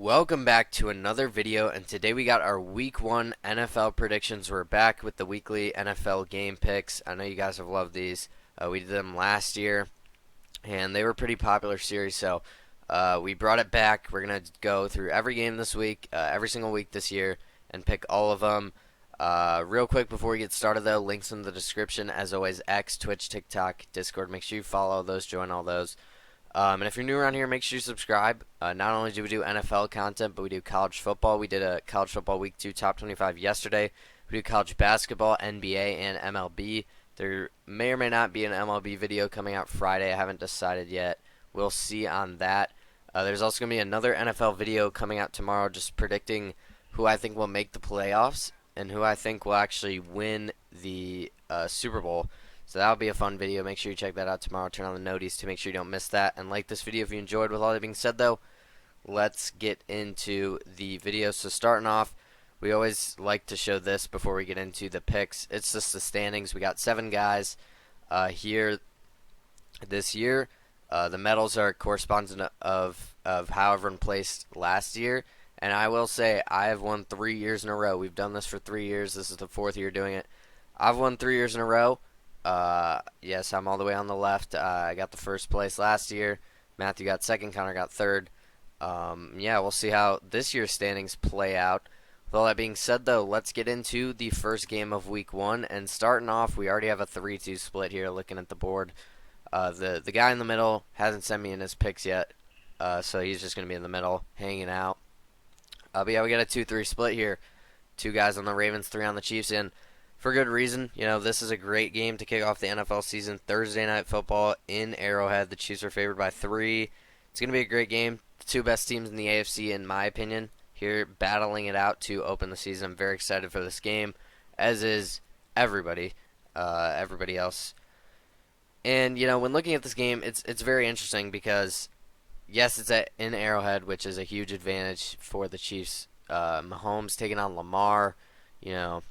Welcome back to another video, and today we got our Week 1 NFL predictions. We're back with the weekly NFL game picks. I know you guys have loved these. We did them last year, and they were a pretty popular series, so we brought it back. We're going to go through every game this week, every single week this year, and pick all of them. Real quick before we get started, though, links in the description. As always, X, Twitch, TikTok, Discord. Make sure you follow those, join all those. And if you're new around here, make sure you subscribe. Not only do we do NFL content, but we do college football. We did a college football week 2 top 25 yesterday. We do college basketball, NBA, and MLB. There may or may not be an MLB video coming out Friday. I haven't decided yet. We'll see on that. There's also going to be another NFL video coming out tomorrow just predicting who I think will make the playoffs and who I think will actually win the Super Bowl. So that'll be a fun video. Make sure you check that out tomorrow. Turn on the noties to make sure you don't miss that. And like this video if you enjoyed. With all that being said, though, let's get into the video. So starting off, we always like to show this before we get into the picks. It's just the standings. We got 7 guys here this year. The medals are corresponding of how everyone placed last year. And I will say I have won 3 years in a row. We've done this for 3 years. This is the 4th year doing it. I've won 3 years in a row. Yes, I'm all the way on the left. I got the first place last year. Matthew got second. Connor got third. Yeah, we'll see how this year's standings play out. With all that being said, though, let's get into the first game of Week 1. And starting off, we already have a 3-2 split here looking at the board. The guy in the middle hasn't sent me in his picks yet, so he's just going to be in the middle, hanging out. But yeah, we got a 2-3 split here. 2 guys on the Ravens, 3 on the Chiefs, and for good reason. You know, this is a great game to kick off the NFL season. Thursday Night Football in Arrowhead. The Chiefs are favored by 3. It's going to be a great game. The 2 best teams in the AFC, in my opinion, here battling it out to open the season. I'm very excited for this game, as is everybody else. And, you know, when looking at this game, it's very interesting because, yes, it's in Arrowhead, which is a huge advantage for the Chiefs. Mahomes taking on Lamar, you know.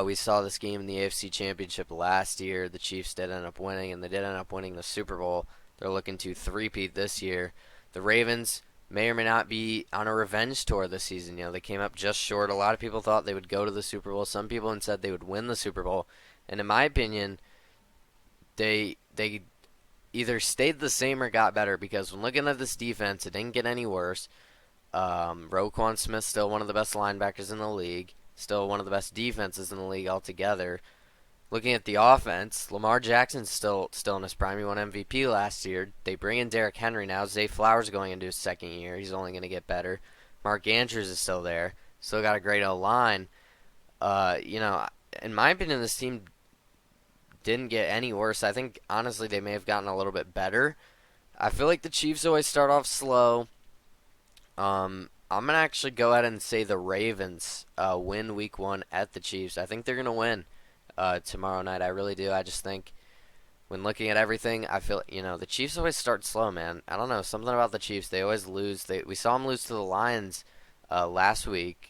We saw this game in the AFC Championship last year. The Chiefs did end up winning, and they did end up winning the Super Bowl. They're looking to three-peat this year. The Ravens may or may not be on a revenge tour this season. You know, they came up just short. A lot of people thought they would go to the Super Bowl. Some people even said they would win the Super Bowl. And in my opinion, they either stayed the same or got better, because when looking at this defense, it didn't get any worse. Roquan Smith, still one of the best linebackers in the league. Still one of the best defenses in the league altogether. Looking at the offense, Lamar Jackson's still in his prime. He won MVP last year. They bring in Derrick Henry now. Zay Flowers going into his second year. He's only going to get better. Mark Andrews is still there. Still got a great O-line. You know, in my opinion, this team didn't get any worse. I think, honestly, they may have gotten a little bit better. I feel like the Chiefs always start off slow. I'm going to actually go ahead and say the Ravens win Week 1 at the Chiefs. I think they're going to win tomorrow night. I really do. I just think when looking at everything, I feel, you know, the Chiefs always start slow, man. I don't know. Something about the Chiefs. They always lose. We saw them lose to the Lions last year,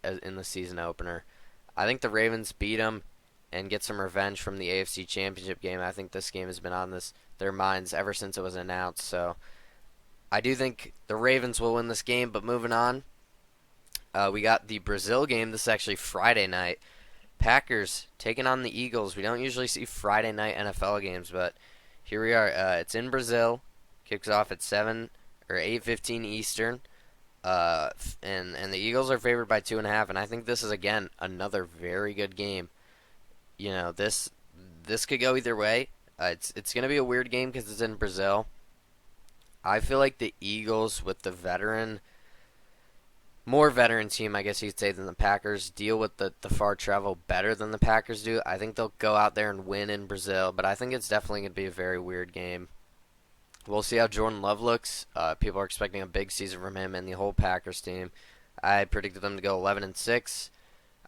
in the season opener. I think the Ravens beat them and get some revenge from the AFC Championship game. I think this game has been on their minds ever since it was announced, so I do think the Ravens will win this game. But moving on, we got the Brazil game. This is actually Friday night. Packers taking on the Eagles. We don't usually see Friday night NFL games, but here we are. It's in Brazil. Kicks off at 7 or 8:15 Eastern. And the Eagles are favored by 2.5. And I think this is, again, another very good game. You know, this could go either way. It's going to be a weird game because it's in Brazil. I feel like the Eagles, with the more veteran team, I guess you could say, than the Packers, deal with the far travel better than the Packers do. I think they'll go out there and win in Brazil, but I think it's definitely going to be a very weird game. We'll see how Jordan Love looks. People are expecting a big season from him and the whole Packers team. I predicted them to go 11-6.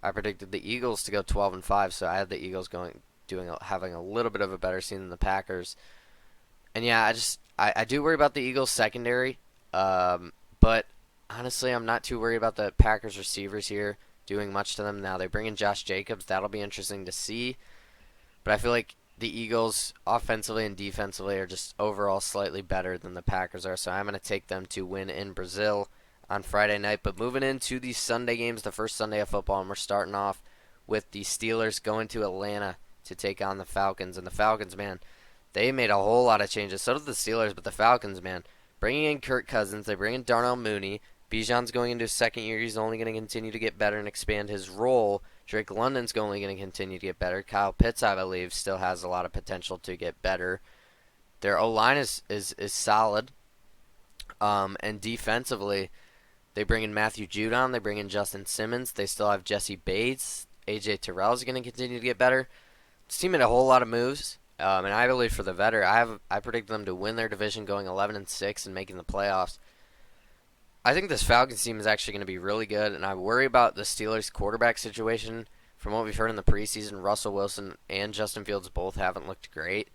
I predicted the Eagles to go 12-5, so I had the Eagles having a little bit of a better season than the Packers. And yeah, I do worry about the Eagles secondary, but honestly, I'm not too worried about the Packers receivers here doing much to them. Now they bring in Josh Jacobs. That'll be interesting to see. But I feel like the Eagles offensively and defensively are just overall slightly better than the Packers are, so I'm going to take them to win in Brazil on Friday night. But moving into the Sunday games, the first Sunday of football, and we're starting off with the Steelers going to Atlanta to take on the Falcons. And the Falcons, man, they made a whole lot of changes. So did the Steelers, but the Falcons, man, bringing in Kirk Cousins, they bring in Darnell Mooney. Bijan's going into his second year. He's only going to continue to get better and expand his role. Drake London's only going to continue to get better. Kyle Pitts, I believe, still has a lot of potential to get better. Their O-line is solid. And defensively, they bring in Matthew Judon. They bring in Justin Simmons. They still have Jesse Bates. A.J. Terrell is going to continue to get better. This team made a whole lot of moves. And I believe for the veteran, I predict them to win their division, going 11-6 and making the playoffs. I think this Falcons team is actually going to be really good, and I worry about the Steelers' quarterback situation. From what we've heard in the preseason, Russell Wilson and Justin Fields both haven't looked great.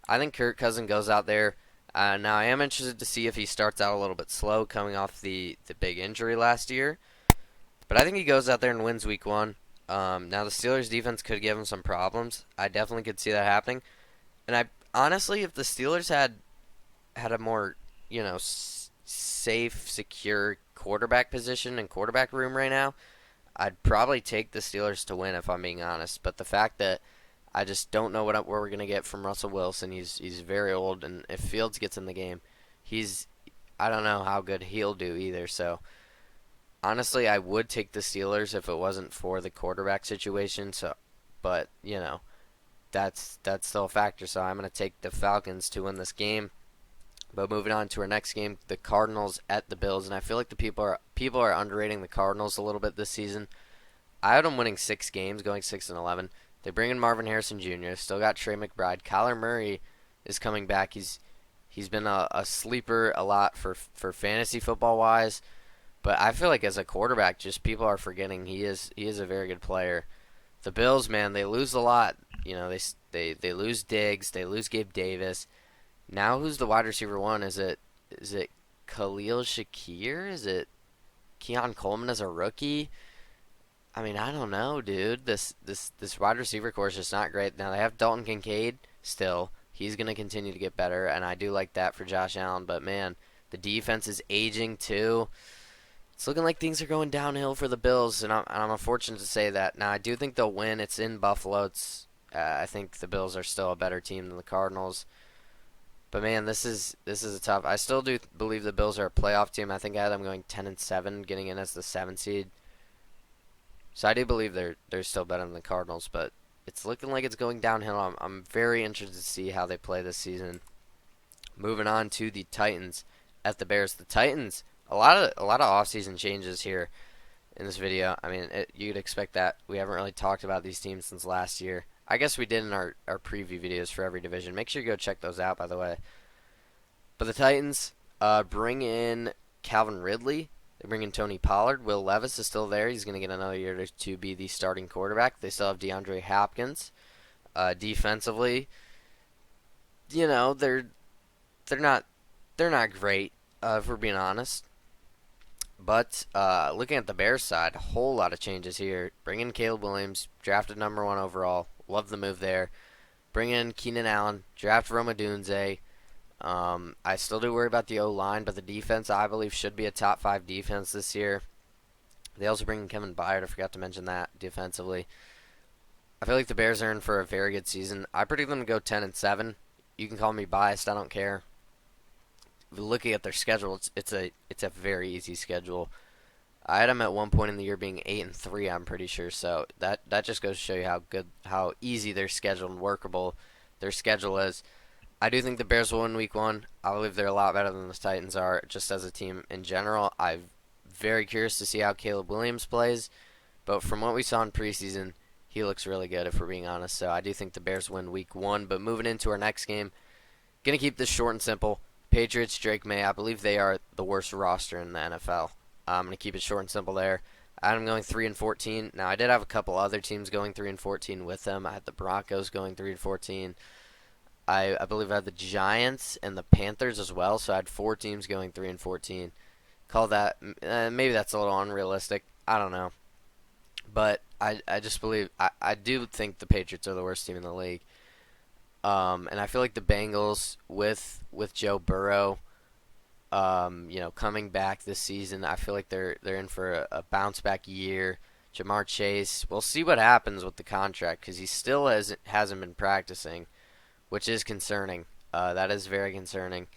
I think Kirk Cousins goes out there. Now, I am interested to see if he starts out a little bit slow coming off the big injury last year. But I think he goes out there and wins week one. Now, the Steelers' defense could give him some problems. I definitely could see that happening. And I honestly, if the Steelers had a more, safe, secure quarterback position and quarterback room right now, I'd probably take the Steelers to win if I'm being honest. But the fact that I just don't know where we're going to get from Russell Wilson, he's very old, and if Fields gets in the game, I don't know how good he'll do either. So honestly, I would take the Steelers if it wasn't for the quarterback situation. But that's still a factor. So I'm going to take the Falcons to win this game. But moving on to our next game, the Cardinals at the Bills, and I feel like the people are underrating the Cardinals a little bit this season. I had them winning 6 games, going 6-11. They bring in Marvin Harrison Jr. Still got Trey McBride. Kyler Murray is coming back. He's been a sleeper a lot for fantasy football wise, but I feel like as a quarterback, just people are forgetting he is a very good player. The Bills, man, they lose a lot. They lose Diggs, they lose Gabe Davis. Now who's the wide receiver one? Is it Khalil Shakir? Is it Keon Coleman as a rookie? I mean, I don't know, dude. This wide receiver core is just not great. Now they have Dalton Kincaid still. He's going to continue to get better, and I do like that for Josh Allen. But, man, the defense is aging too. It's looking like things are going downhill for the Bills, and I'm unfortunate to say that. Now, I do think they'll win. It's in Buffalo. I think the Bills are still a better team than the Cardinals. But man, this is a tough. I still do believe the Bills are a playoff team. I think I had them going 10-7, getting in as the 7th seed. So I do believe they're still better than the Cardinals, but it's looking like it's going downhill. I'm very interested to see how they play this season. Moving on to the Titans at the Bears. The Titans, a lot of offseason changes here in this video. I mean, you'd expect that. We haven't really talked about these teams since last year. I guess we did in our preview videos for every division. Make sure you go check those out, by the way. But the Titans bring in Calvin Ridley. They bring in Tony Pollard. Will Levis is still there. He's going to get another year to be the starting quarterback. They still have DeAndre Hopkins. Defensively, they're not great, if we're being honest. But looking at the Bears side, a whole lot of changes here. Bring in Caleb Williams, drafted number 1 overall. Love the move there. Bring in Keenan Allen, draft Rome Odunze. I still do worry about the O-line, but the defense, I believe, should be a top 5 defense this year. They also bring in Kevin Byard. I forgot to mention that defensively. I feel like the Bears are in for a very good season. I predict them to go 10-7. You can call me biased. I don't care. Looking at their schedule, it's a very easy schedule. I had them at one point in the year being 8-3. I'm pretty sure. So that just goes to show you how easy their schedule and workable their schedule is. I do think the Bears will win Week 1. I believe they're a lot better than the Titans are, just as a team in general. I'm very curious to see how Caleb Williams plays, but from what we saw in preseason, he looks really good, if we're being honest. So I do think the Bears win Week 1. But moving into our next game, going to keep this short and simple. Patriots, Drake May. I believe they are the worst roster in the NFL. I'm going to keep it short and simple there. I'm going 3-14. Now, I did have a couple other teams going 3-14 with them. I had the Broncos going 3-14. I believe I had the Giants and the Panthers as well, so I had 4 teams going 3-14. Call that, maybe that's a little unrealistic. I don't know. But I just believe, I do think the Patriots are the worst team in the league. And I feel like the Bengals with Joe Burrow, coming back this season, I feel like they're in for a bounce back year. Jamar Chase, we'll see what happens with the contract because he still hasn't been practicing, which is concerning. That is very concerning.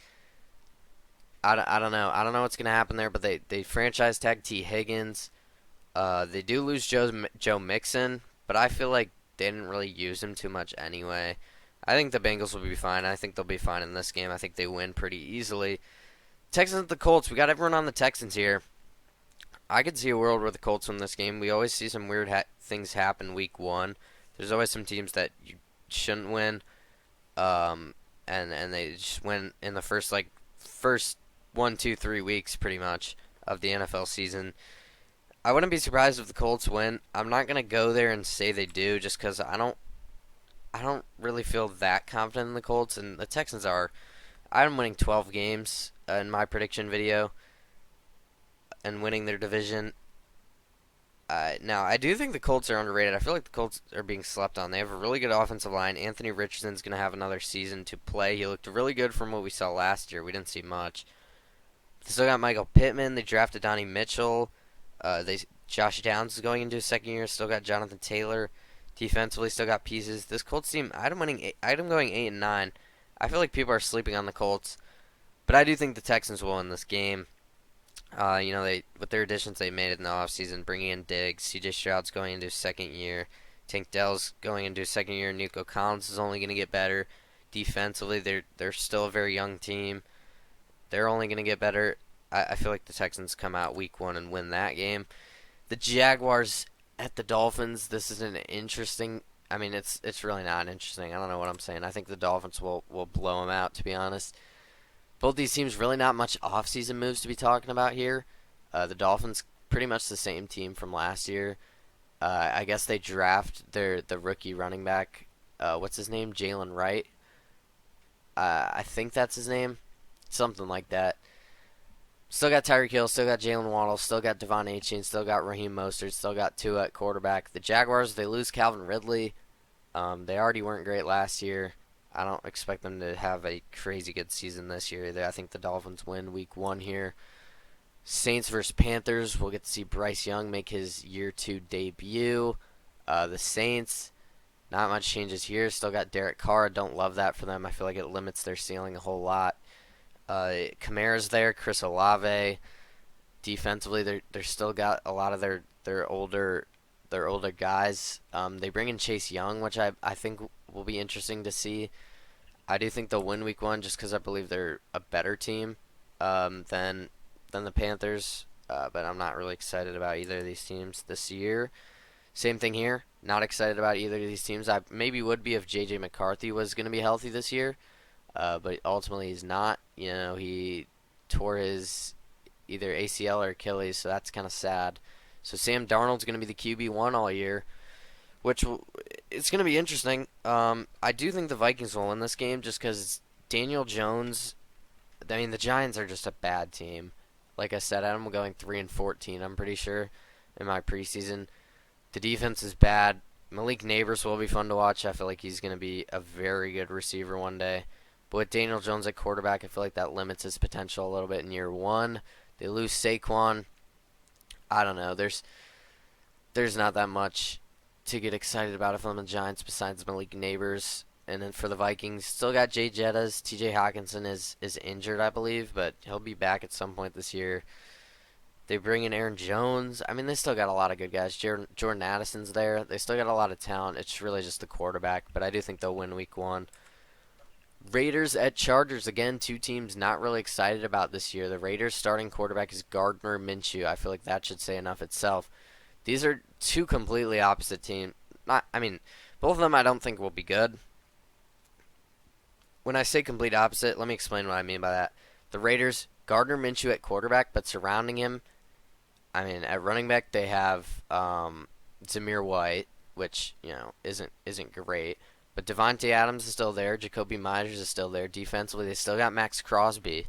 I don't know. I don't know what's going to happen there, but they franchise tag T Higgins. They do lose Joe Mixon, but I feel like they didn't really use him too much anyway. I think the Bengals will be fine. I think they'll be fine in this game. I think they win pretty easily. Texans at the Colts. We got everyone on the Texans here. I could see a world where the Colts win this game. We always see some weird things happen week one. There's always some teams that you shouldn't win, and they just win in the first 1, 2, 3 weeks pretty much of the NFL season. I wouldn't be surprised if the Colts win. I'm not gonna go there and say they do, just because I don't really feel that confident in the Colts, and the Texans are. I'm winning 12 games in my prediction video and winning their division. Now, I do think the Colts are underrated. I feel like the Colts are being slept on. They have a really good offensive line. Anthony Richardson's going to have another season to play. He looked really good from what we saw last year. We didn't see much. They still got Michael Pittman. They drafted Donnie Mitchell. Josh Downs is going into his second year. Still got Jonathan Taylor. Defensively, still got pieces. This Colts team, item going 8-9. I feel like people are sleeping on the Colts, but I do think the Texans will win this game. They with their additions they made in the offseason, bringing in Diggs, C.J. Stroud's going into his second year, Tank Dell's going into his second year, Nico Collins is only going to get better. Defensively, they're still a very young team. They're only going to get better. I feel like the Texans come out week one and win that game. The Jaguars at the Dolphins. This is an interesting. I mean, it's really not interesting. I don't know what I'm saying. I think the Dolphins will blow them out. To be honest. Both these teams really not much offseason moves to be talking about here. The Dolphins pretty much the same team from last year. I guess they draft the rookie running back. What's his name? Jalen Wright. I think that's his name. Something like that. Still got Tyreek Hill, still got Jalen Waddle, still got Devon Achane, still got Raheem Mostert, still got Tua at quarterback. The Jaguars, they lose Calvin Ridley. They already weren't great last year. I don't expect them to have a crazy good season this year either. I think the Dolphins win week one here. Saints versus Panthers. We'll get to see Bryce Young make his year 2 debut. The Saints, not much changes here. Still got Derek Carr. Don't love that for them. I feel like it limits their ceiling a whole lot. Kamara's there. Chris Olave. Defensively, they're still got a lot of their older guys. They bring in Chase Young, which I think will be interesting to see. I do think they'll win week one just because I believe they're a better team than the Panthers. But I'm not really excited about either of these teams this year. Same thing here. Not excited about either of these teams. I maybe would be if J.J. McCarthy was going to be healthy this year. But ultimately he's not. He tore his either ACL or Achilles, so that's kind of sad. So Sam Darnold's going to be the QB1 all year, which it's going to be interesting. I do think the Vikings will win this game just because Daniel Jones. I mean, the Giants are just a bad team. Like I said, I'm going 3-14. I'm pretty sure in my preseason. The defense is bad. Malik Neighbors will be fun to watch. I feel like he's going to be a very good receiver one day. But with Daniel Jones at quarterback, I feel like that limits his potential a little bit in year one. They lose Saquon. I don't know. There's not that much to get excited about from the Giants besides Malik Neighbors. And then for the Vikings, still got Jay Jettas. T.J. Hawkinson is injured, I believe, but he'll be back at some point this year. They bring in Aaron Jones. I mean, they still got a lot of good guys. Jordan Addison's there. They still got a lot of talent. It's really just the quarterback, but I do think they'll win week one. Raiders at Chargers. Again, two teams not really excited about this year. The Raiders' starting quarterback is Gardner Minshew. I feel like that should say enough itself. These are two completely opposite teams. Both of them I don't think will be good. When I say complete opposite, let me explain what I mean by that. The Raiders, Gardner Minshew at quarterback, but surrounding him, at running back they have Zamir White, which isn't great. But Devontae Adams is still there. Jacoby Myers is still there. Defensively, they still got Max Crosby.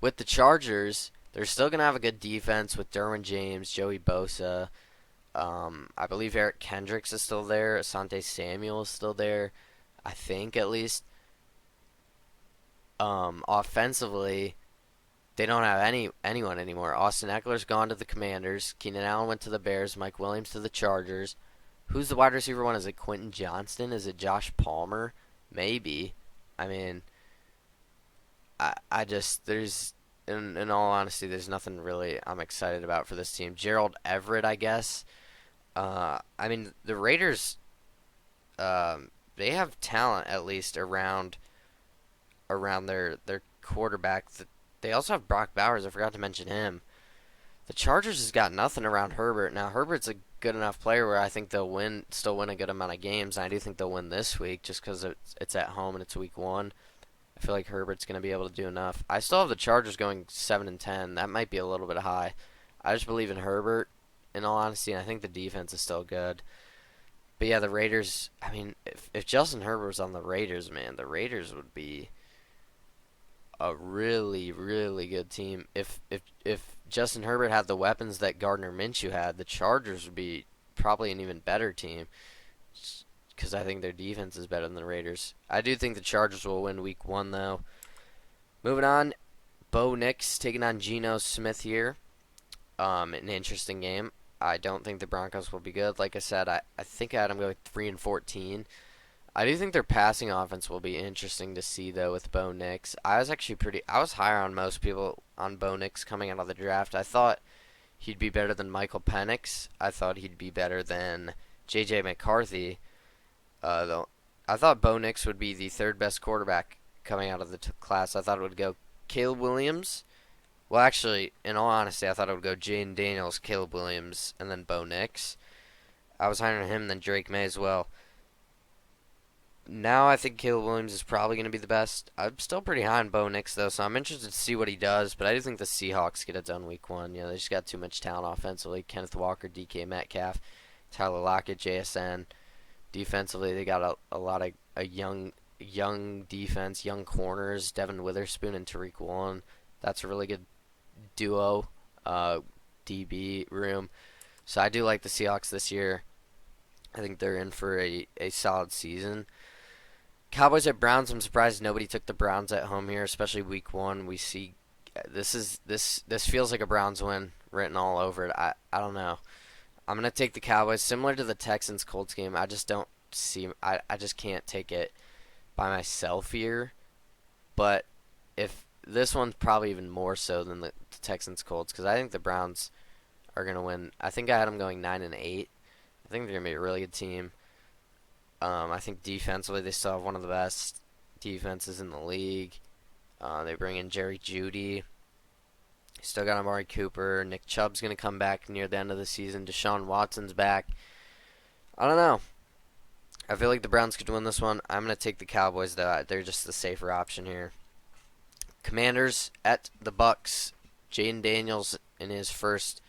With the Chargers, they're still going to have a good defense with Derwin James, Joey Bosa. I believe Eric Kendricks is still there. Asante Samuel is still there. I think at least. Offensively, they don't have anyone anymore. Austin Eckler's gone to the Commanders. Keenan Allen went to the Bears. Mike Williams to the Chargers. Who's the wide receiver one? Is it Quentin Johnston? Is it Josh Palmer? Maybe. I mean, I just there's in all honesty, there's nothing really I'm excited about for this team. Gerald Everett, I guess. I mean, the Raiders, they have talent at least around their quarterback. They also have Brock Bowers. I forgot to mention him. The Chargers has got nothing around Herbert. Now Herbert's a good enough player where I think they'll still win a good amount of games. And I do think they'll win this week just because it's at home and it's week one. I feel like Herbert's going to be able to do enough. I still have the Chargers going 7-10. That might be a little bit high. I just believe in Herbert, in all honesty, and I think the defense is still good. But yeah, the Raiders. I mean, if Justin Herbert was on the Raiders, man, the Raiders would be a really, really good team. If Justin Herbert had the weapons that Gardner Minshew had, the Chargers would be probably an even better team. Because I think their defense is better than the Raiders. I do think the Chargers will win Week 1, though. Moving on, Bo Nix taking on Geno Smith here. An interesting game. I don't think the Broncos will be good. Like I said, I think I had them go 3-14. I do think their passing offense will be interesting to see, though, with Bo Nix. I was higher on most people on Bo Nix coming out of the draft. I thought he'd be better than Michael Penix. I thought he'd be better than J.J. McCarthy. Though I thought Bo Nix would be the third best quarterback coming out of the class. I thought it would go Caleb Williams. Well, actually, in all honesty, I thought it would go Jaden Daniels, Caleb Williams, and then Bo Nix. I was higher on him than Drake May as well. Now I think Caleb Williams is probably going to be the best. I'm still pretty high on Bo Nix, though, so I'm interested to see what he does. But I do think the Seahawks get it done week one. They just got too much talent offensively. Kenneth Walker, DK Metcalf, Tyler Lockett, JSN. Defensively, they got a lot of a young defense, young corners, Devin Witherspoon and Tariq Woolen. That's a really good duo, DB room. So I do like the Seahawks this year. I think they're in for a solid season. Cowboys at Browns. I'm surprised nobody took the Browns at home here, especially week one. We see this feels like a Browns win written all over it. I don't know. I'm gonna take the Cowboys, similar to the Texans Colts game. I just don't see. I just can't take it by myself here. But if this one's probably even more so than the Texans Colts, because I think the Browns are gonna win. I think I had them going 9-8. I think they're gonna be a really good team. I think defensively they still have one of the best defenses in the league. They bring in Jerry Jeudy. Still got Amari Cooper. Nick Chubb's going to come back near the end of the season. Deshaun Watson's back. I don't know. I feel like the Browns could win this one. I'm going to take the Cowboys, though. They're just the safer option here. Commanders at the Bucks. Jaden Daniels in his first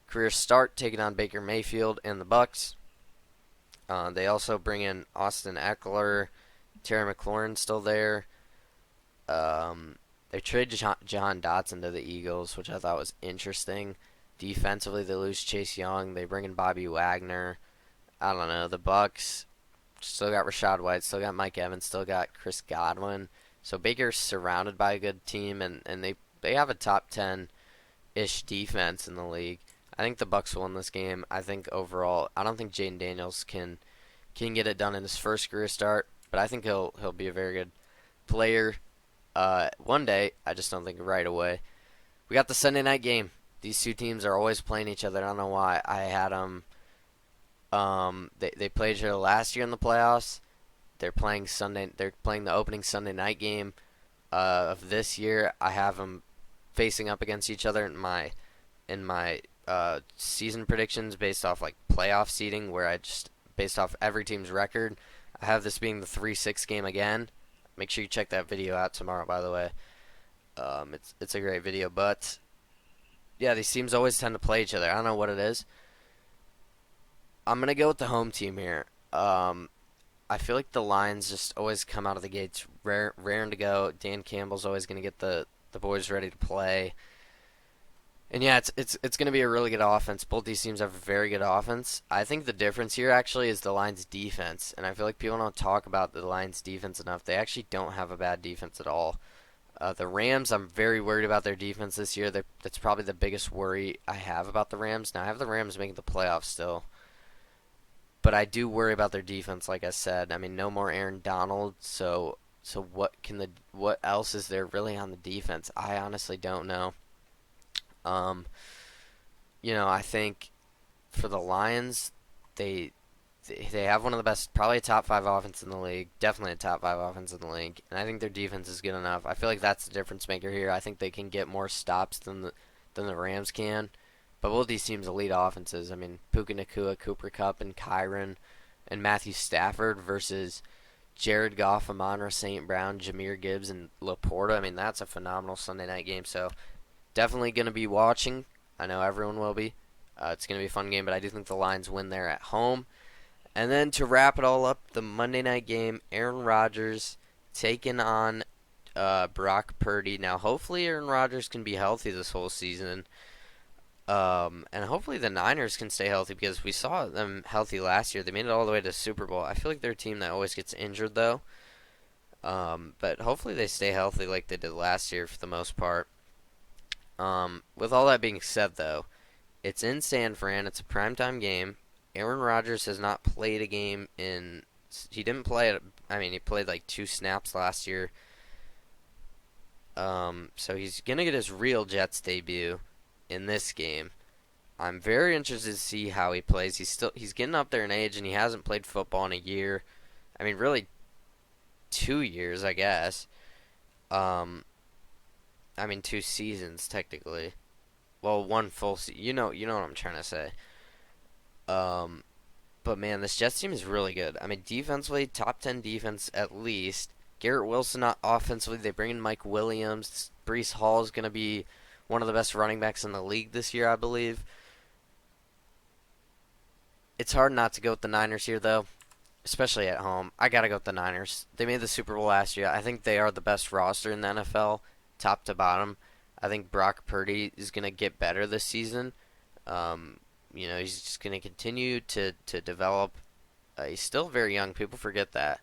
career start taking on Baker Mayfield and the Bucks. They also bring in Austin Eckler. Terry McLaurin still there. They traded Jahan Dotson to the Eagles, which I thought was interesting. Defensively, they lose Chase Young. They bring in Bobby Wagner. I don't know. The Bucks still got Rachaad White, still got Mike Evans, still got Chris Godwin. So Baker's surrounded by a good team, and they have a top 10-ish defense in the league. I think the Bucks will win this game. I think overall, I don't think Jaden Daniels can get it done in his first career start, but I think he'll be a very good player. One day, I just don't think right away. We got the Sunday night game. These two teams are always playing each other. I don't know why. I had them. They played each other last year in the playoffs. They're playing Sunday. They're playing the opening Sunday night game of this year. I have them facing up against each other in my season predictions based off like playoff seeding, where I just based off every team's record. I have this being the 3-6 game again. Make sure you check that video out tomorrow, by the way. It's a great video, but yeah, these teams always tend to play each other. I don't know what it is. I'm gonna go with the home team here. I feel like the Lions just always come out of the gates raring to go. Dan Campbell's always gonna get the boys ready to play. And yeah, it's going to be a really good offense. Both these teams have a very good offense. I think the difference here actually is the Lions' defense, and I feel like people don't talk about the Lions' defense enough. They actually don't have a bad defense at all. The Rams, I'm very worried about their defense this year. That's probably the biggest worry I have about the Rams. Now I have the Rams making the playoffs still, but I do worry about their defense. Like I said, I mean, no more Aaron Donald, so what else is there really on the defense? I honestly don't know. Um, I think for the Lions, they they have one of the best, probably a top five offense in the league, definitely a top five offense in the league, and I think their defense is good enough. I feel like that's the difference maker here. I think they can get more stops than the Rams can, but both these teams elite offenses. I mean, Puka Nacua, Cooper Kupp, and Kyron, and Matthew Stafford versus Jared Goff, Amon-Ra St. Brown, Jahmyr Gibbs, and Laporta. I mean, that's a phenomenal Sunday night game. So definitely going to be watching. I know everyone will be. It's going to be a fun game, but I do think the Lions win there at home. And then to wrap it all up, the Monday night game, Aaron Rodgers taking on Brock Purdy. Now, hopefully Aaron Rodgers can be healthy this whole season. And hopefully the Niners can stay healthy because we saw them healthy last year. They made it all the way to the Super Bowl. I feel like they're a team that always gets injured, though. But hopefully they stay healthy like they did last year for the most part. With all that being said, though, it's in San Fran. It's a primetime game. Aaron Rodgers has not played a game in. He didn't play it. I mean, he played like 2 snaps last year. So he's gonna get his real Jets debut in this game. I'm very interested to see how he plays. He's getting up there in age, and he hasn't played football in a year. I mean, really, 2 years, I guess. Um, I mean, 2 seasons technically. Well, one full. You know what I'm trying to say. Um, But man, this Jets team is really good. I mean, defensively, top 10 defense at least. Garrett Wilson, not offensively. They bring in Mike Williams. Breece Hall is going to be one of the best running backs in the league this year, I believe. It's hard not to go with the Niners here, though, especially at home. I got to go with the Niners. They made the Super Bowl last year. I think they are the best roster in the NFL, top to bottom. I think Brock Purdy is going to get better this season. Um, he's just going to continue to develop. He's still very young. People forget that.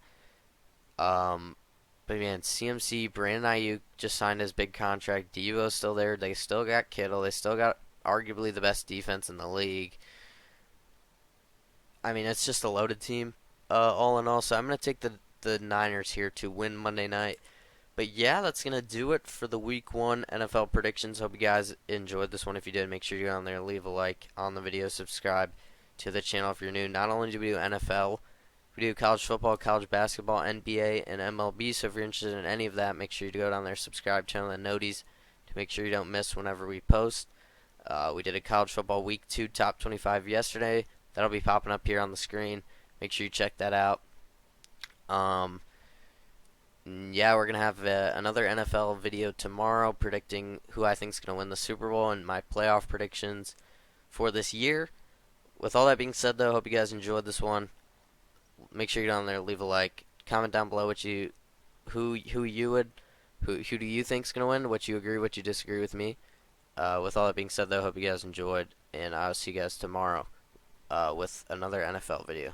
Um, but man, CMC, Brandon Ayuk just signed his big contract. Devo's still there. They still got Kittle. They still got arguably the best defense in the league. I mean, it's just a loaded team, all in all. So I'm going to take the Niners here to win Monday night. But yeah, that's going to do it for the Week 1 NFL predictions. Hope you guys enjoyed this one. If you did, make sure you go on there, leave a like on the video, subscribe to the channel if you're new. Not only do we do NFL, we do college football, college basketball, NBA, and MLB. So if you're interested in any of that, make sure you go down there, subscribe, channel the noties to make sure you don't miss whenever we post. We did a college football Week 2 top 25 yesterday. That'll be popping up here on the screen. Make sure you check that out. Yeah, we're going to have another NFL video tomorrow predicting who I think is going to win the Super Bowl and my playoff predictions for this year. With all that being said, though, hope you guys enjoyed this one. Make sure you get on there, leave a like, comment down below who do you think is going to win, what you agree, what you disagree with me. With all that being said, though, hope you guys enjoyed, and I'll see you guys tomorrow with another NFL video.